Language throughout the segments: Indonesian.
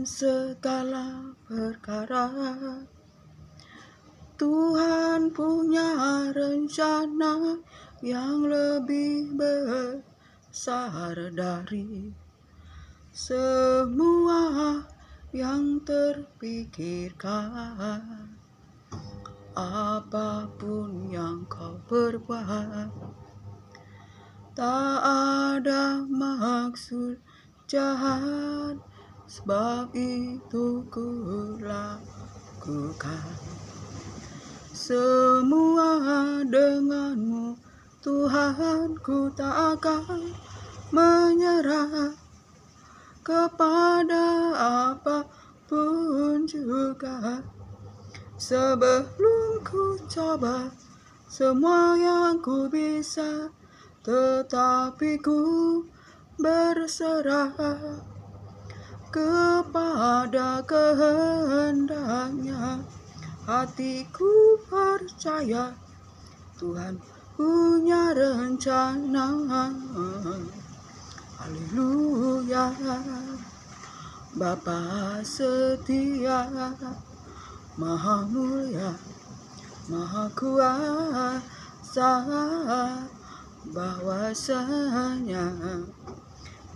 dalam segala perkara. Tuhan punya rencana yang lebih besar dari semua yang terpikirkan. Apapun yang kau perbuat, tak ada maksud jahat, sebab itu ku lakukan. Semua denganmu Tuhan, ku tak akan menyerah kepada apapun juga. Sebelum ku coba semua yang ku bisa, tetapi ku berserah kepada kehendaknya. Hatiku percaya Tuhan punya rencana. Haleluya. Bapa setia, Maha mulia, Maha kuasa, bahwasanya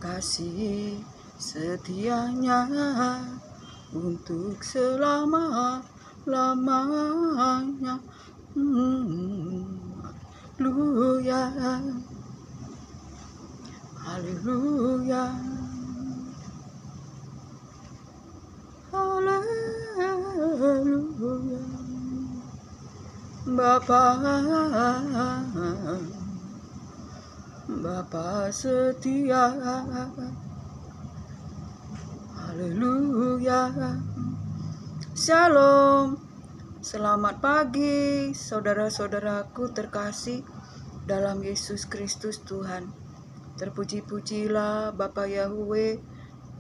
kasih setianya untuk selama-lamanya. Haleluya, haleluya, haleluya. Bapa setia, haleluya. Shalom, selamat pagi saudara-saudaraku terkasih dalam Yesus Kristus Tuhan. Terpuji-pujilah Bapa Yahweh,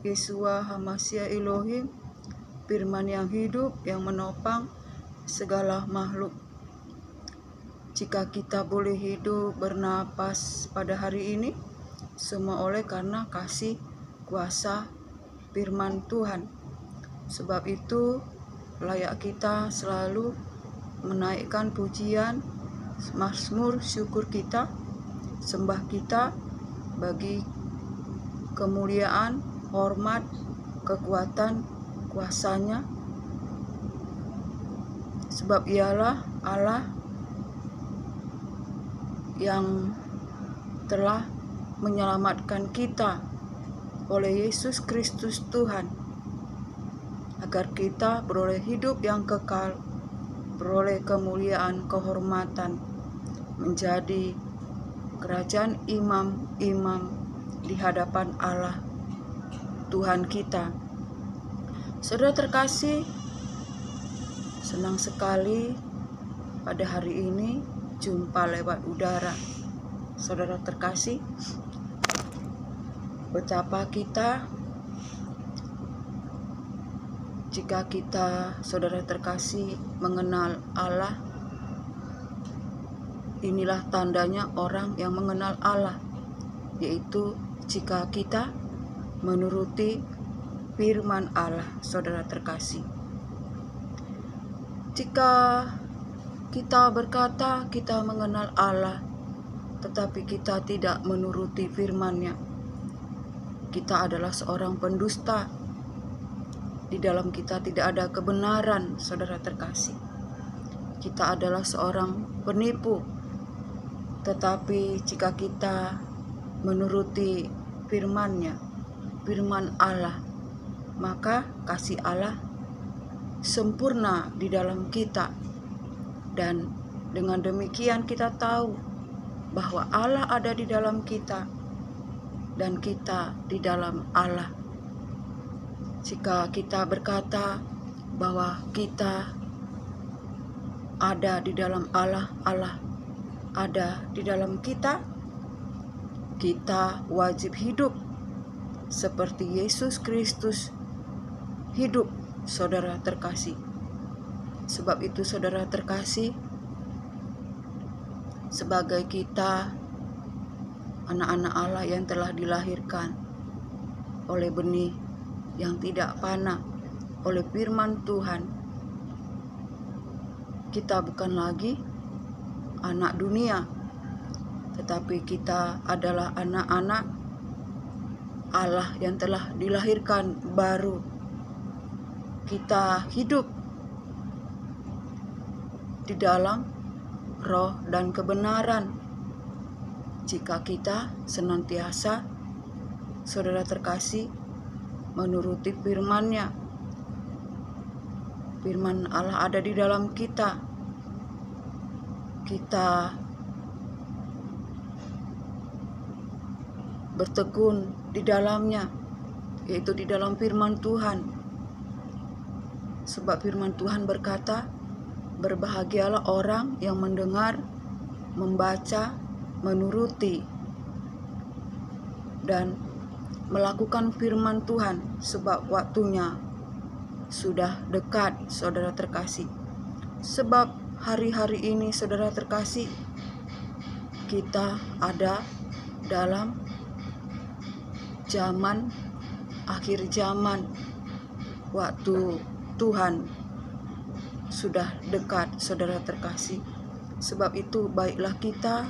Yeshua Hamashiach Elohim, firman yang hidup yang menopang segala makhluk. Jika kita boleh hidup bernapas pada hari ini, semua oleh karena kasih kuasa firman Tuhan. Sebab itu layak kita selalu menaikkan pujian, mazmur syukur kita, sembah kita bagi kemuliaan, hormat, kekuatan, kuasanya. Sebab ialah Allah yang telah menyelamatkan kita oleh Yesus Kristus Tuhan, agar kita beroleh hidup yang kekal, beroleh kemuliaan, kehormatan, menjadi kerajaan imam-imam di hadapan Allah Tuhan kita. Saudara terkasih, senang sekali pada hari ini jumpa lewat udara. Saudara terkasih, betapa kita, jika kita, saudara terkasih, mengenal Allah, inilah tandanya orang yang mengenal Allah, yaitu jika kita menuruti firman Allah. Saudara terkasih, jika kita berkata kita mengenal Allah, tetapi kita tidak menuruti firman-Nya, kita adalah seorang pendusta. Di dalam kita tidak ada kebenaran, saudara terkasih. Kita adalah seorang penipu. Tetapi jika kita menuruti firman-Nya, firman Allah, maka kasih Allah sempurna di dalam kita. Dan dengan demikian kita tahu bahwa Allah ada di dalam kita dan kita di dalam Allah. Jika kita berkata bahwa kita ada di dalam Allah, Allah ada di dalam kita, kita wajib hidup seperti Yesus Kristus hidup, saudara terkasih. Sebab itu saudara terkasih, sebagai kita anak-anak Allah yang telah dilahirkan oleh benih yang tidak panah oleh firman Tuhan. Kita bukan lagi anak dunia, tetapi kita adalah anak-anak Allah yang telah dilahirkan baru. Kita hidup di dalam roh dan kebenaran. Jika kita senantiasa, saudara terkasih, menuruti firman-Nya. Firman Allah ada di dalam kita. Kita bertekun di dalamnya, yaitu di dalam firman Tuhan. Sebab firman Tuhan berkata, berbahagialah orang yang mendengar, membaca, menuruti, dan melakukan firman Tuhan, sebab waktunya sudah dekat, saudara terkasih. Sebab hari-hari ini, saudara terkasih, kita ada dalam zaman akhir zaman. Waktu Tuhan sudah dekat, saudara terkasih. Sebab itu baiklah kita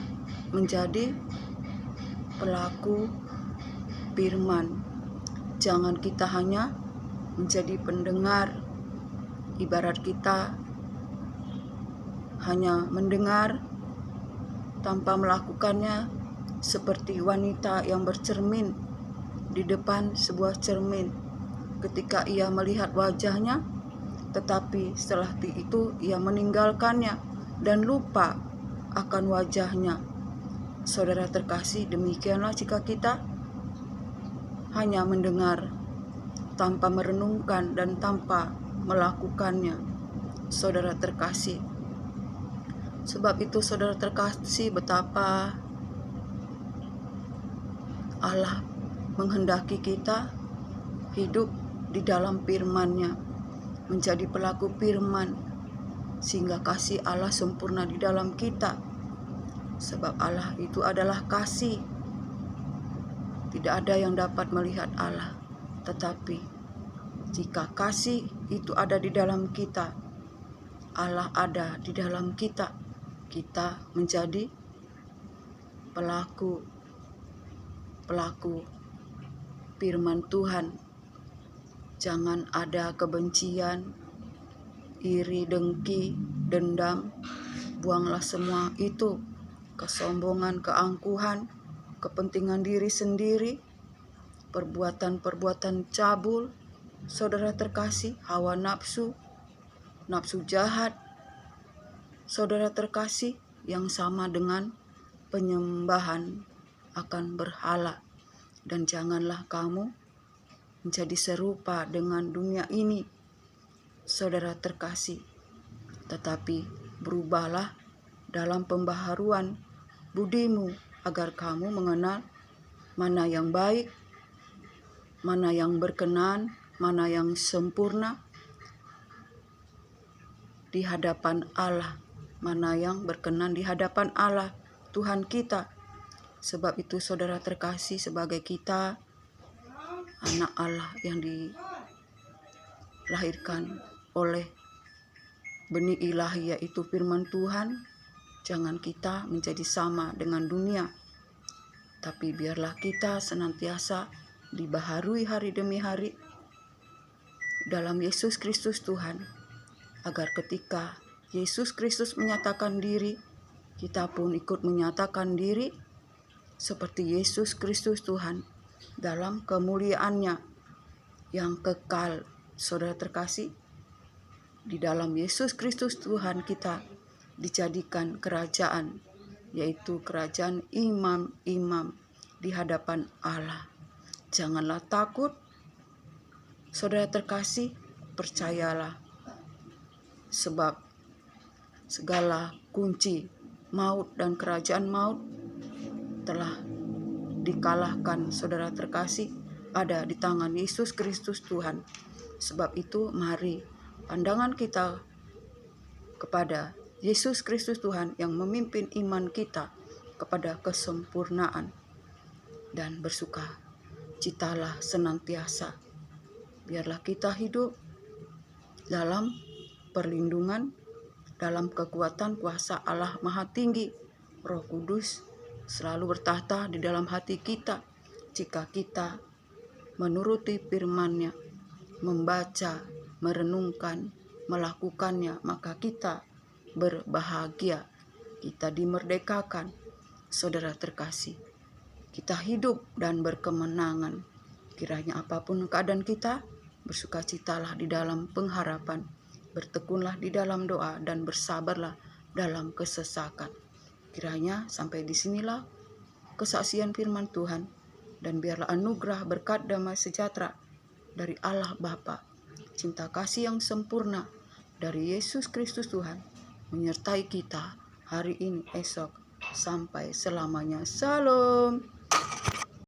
menjadi pelaku firman. Jangan kita hanya menjadi pendengar. Ibarat kita hanya mendengar tanpa melakukannya, seperti wanita yang bercermin di depan sebuah cermin. Ketika ia melihat wajahnya, tetapi setelah itu ia meninggalkannya dan lupa akan wajahnya. Saudara terkasih, demikianlah jika kita hanya mendengar tanpa merenungkan dan tanpa melakukannya, saudara terkasih. Sebab itu, saudara terkasih, betapa Allah menghendaki kita hidup di dalam firman-Nya, menjadi pelaku firman, sehingga kasih Allah sempurna di dalam kita. Sebab Allah itu adalah kasih. Tidak ada yang dapat melihat Allah, tetapi jika kasih itu ada di dalam kita, Allah ada di dalam kita, kita menjadi pelaku firman Tuhan. Jangan ada kebencian, iri, dengki, dendam. Buanglah semua itu. Kesombongan, keangkuhan, kepentingan diri sendiri, perbuatan-perbuatan cabul, saudara terkasih, hawa nafsu, nafsu jahat, saudara terkasih, yang sama dengan penyembahan akan berhala. Dan janganlah kamu menjadi serupa dengan dunia ini, saudara terkasih, tetapi berubahlah dalam pembaharuan budimu, agar kamu mengenal mana yang baik, mana yang berkenan, mana yang sempurna di hadapan Allah, mana yang berkenan di hadapan Allah Tuhan kita. Sebab itu, saudara terkasih, sebagai kita anak Allah yang dilahirkan oleh benih ilahi, yaitu firman Tuhan, jangan kita menjadi sama dengan dunia, tapi biarlah kita senantiasa dibaharui hari demi hari dalam Yesus Kristus Tuhan, agar ketika Yesus Kristus menyatakan diri, kita pun ikut menyatakan diri seperti Yesus Kristus Tuhan dalam kemuliaannya yang kekal. Saudara terkasih, di dalam Yesus Kristus Tuhan kita dijadikan kerajaan, yaitu kerajaan imam-imam di hadapan Allah. Janganlah takut, saudara terkasih, percayalah, sebab segala kunci maut dan kerajaan maut telah dikalahkan, saudara terkasih, ada di tangan Yesus Kristus Tuhan. Sebab itu, mari pandangan kita kepada Yesus Kristus Tuhan yang memimpin iman kita kepada kesempurnaan, dan bersuka citalah senantiasa Biarlah kita hidup dalam perlindungan, dalam kekuatan kuasa Allah Maha Tinggi. Roh Kudus selalu bertahta di dalam hati kita jika kita menuruti firman-Nya, membaca, merenungkan, melakukannya, maka kita berbahagia, kita dimerdekakan. Saudara terkasih, kita hidup dan berkemenangan. Kiranya apapun keadaan kita, bersukacitalah di dalam pengharapan, bertekunlah di dalam doa, dan bersabarlah dalam kesesakan. Kiranya sampai disinilah kesaksian firman Tuhan, dan biarlah anugerah berkat damai sejahtera dari Allah Bapa, cinta kasih yang sempurna dari Yesus Kristus Tuhan menyertai kita hari ini, esok, sampai selamanya. Salam.